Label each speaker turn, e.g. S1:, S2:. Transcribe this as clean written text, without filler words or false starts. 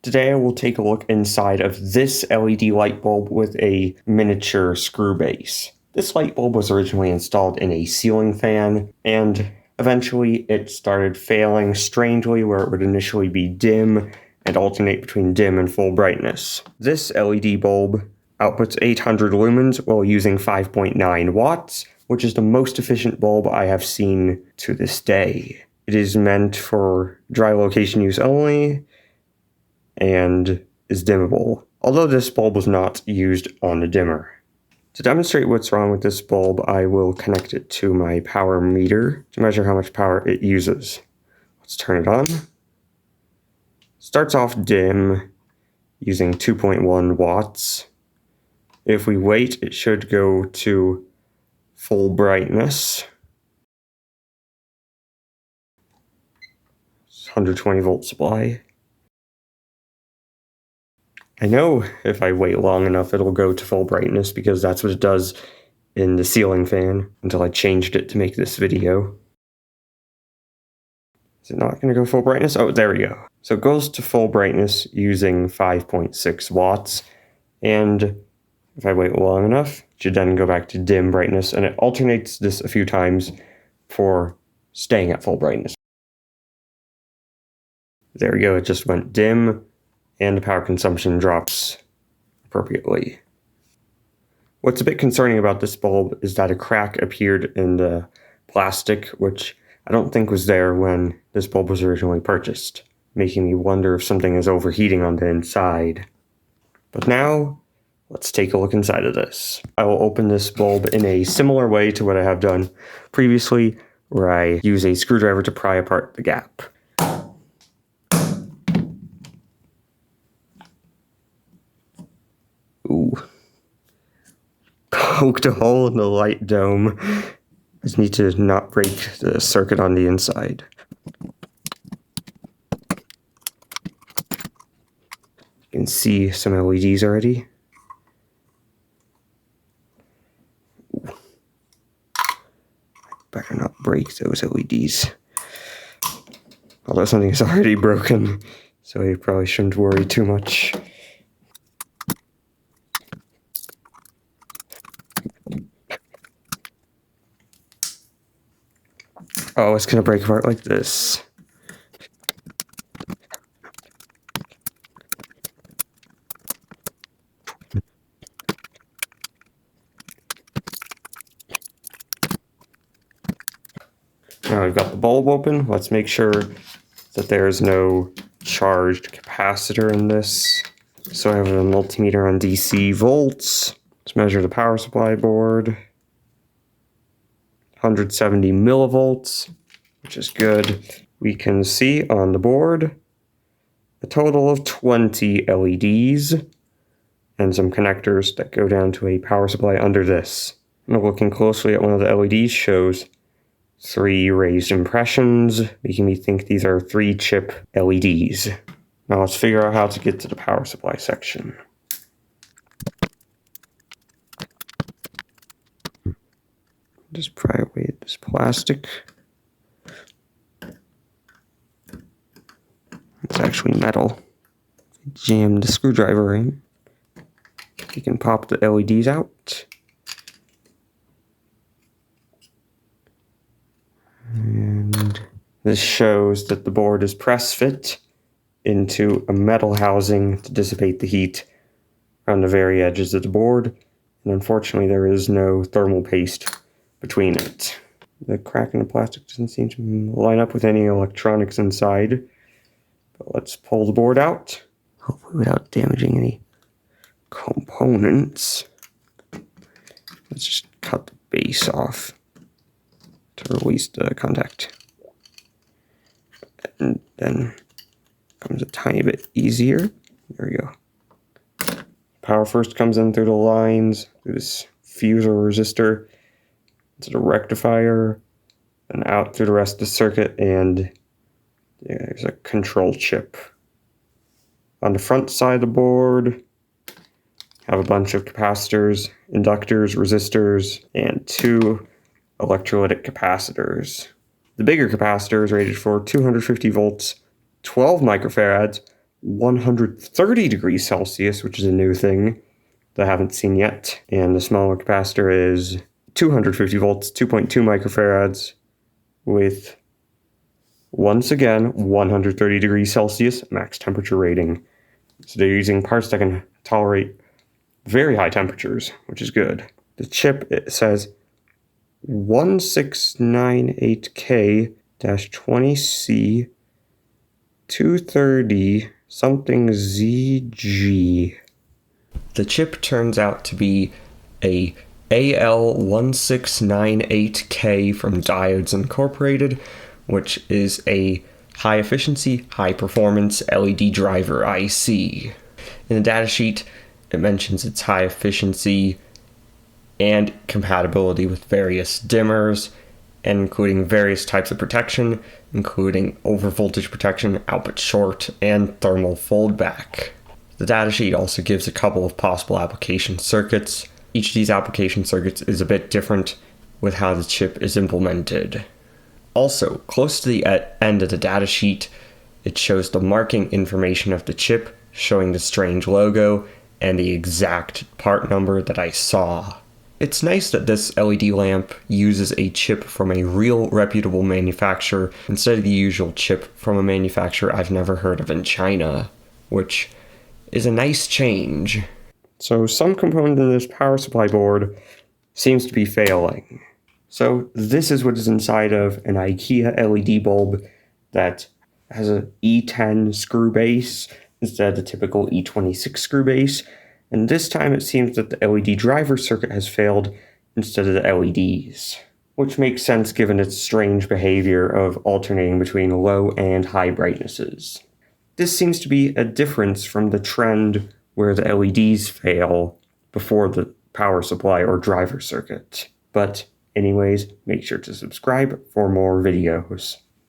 S1: Today I will take a look inside of this LED light bulb with a miniature screw base. This light bulb was originally installed in a ceiling fan, and eventually it started failing strangely where it would initially be dim and alternate between dim and full brightness. This LED bulb outputs 800 lumens while using 5.9 watts, which is the most efficient bulb I have seen to this day. It is meant for dry location use only, and is dimmable, although this bulb was not used on the dimmer. To demonstrate what's wrong with this bulb, I will connect it to my power meter to measure how much power it uses. Let's turn it on. Starts off dim, using 2.1 watts. If we wait, it should go to full brightness. 120 volt supply. I know if I wait long enough it'll go to full brightness because that's what it does in the ceiling fan until I changed it to make this video. Is it not going to go full brightness? Oh, there we go. So it goes to full brightness using 5.6 watts, and if I wait long enough, it should then go back to dim brightness, and it alternates this a few times for staying at full brightness. There we go, it just went dim, and the power consumption drops appropriately. What's a bit concerning about this bulb is that a crack appeared in the plastic, which I don't think was there when this bulb was originally purchased, making me wonder if something is overheating on the inside. But now, let's take a look inside of this. I will open this bulb in a similar way to what I have done previously, where I use a screwdriver to pry apart the gap. Ooh. Poked a hole in the light dome. Just need to not break the circuit on the inside. You can see some LEDs already. Ooh. Better not break those LEDs. Although something is already broken, so I probably shouldn't worry too much. Oh, it's gonna break apart like this. Now we've got the bulb open. Let's make sure that there is no charged capacitor in this. So I have a multimeter on DC volts. Let's measure the power supply board. 170 millivolts, which is good. We can see on the board a total of 20 LEDs and some connectors that go down to a power supply under this. And looking closely at one of the LEDs shows 3 raised impressions, making me think these are 3-chip LEDs. Now let's figure out how to get to the power supply section. Just pry away this plastic. It's actually metal. Jam the screwdriver in. You can pop the LEDs out. And this shows that the board is press fit into a metal housing to dissipate the heat around the very edges of the board. And unfortunately, there is no thermal paste between it. The crack in the plastic doesn't seem to line up with any electronics inside. But let's pull the board out, hopefully without damaging any components. Let's just cut the base off to release the contact. And then comes a tiny bit easier. There we go. Power first comes in through the lines, through this fuse or resistor, to the rectifier, and out through the rest of the circuit, and there's a control chip. On the front side of the board, have a bunch of capacitors, inductors, resistors, and 2 electrolytic capacitors. The bigger capacitor is rated for 250 volts, 12 microfarads, 130 degrees Celsius, which is a new thing that I haven't seen yet. And the smaller capacitor is 250 volts, 2.2 microfarads, with, once again, 130 degrees Celsius max temperature rating. So they're using parts that can tolerate very high temperatures, which is good. The chip, it says 1698K-20C 230 something ZG. The chip turns out to be a AL1698K from Diodes Incorporated, which is a high efficiency, high performance LED driver IC. In the datasheet, it mentions its high efficiency and compatibility with various dimmers, and including various types of protection, including overvoltage protection, output short, and thermal foldback. The datasheet also gives a couple of possible application circuits. Each of these application circuits is a bit different with how the chip is implemented. Also, close to the end of the datasheet, it shows the marking information of the chip, showing the strange logo and the exact part number that I saw. It's nice that this LED lamp uses a chip from a real reputable manufacturer instead of the usual chip from a manufacturer I've never heard of in China, which is a nice change. So some component in this power supply board seems to be failing. So this is what is inside of an Ikea LED bulb that has an E10 screw base instead of the typical E26 screw base. And this time it seems that the LED driver circuit has failed instead of the LEDs, which makes sense given its strange behavior of alternating between low and high brightnesses. This seems to be a difference from the trend where the LEDs fail before the power supply or driver circuit. But anyways, make sure to subscribe for more videos.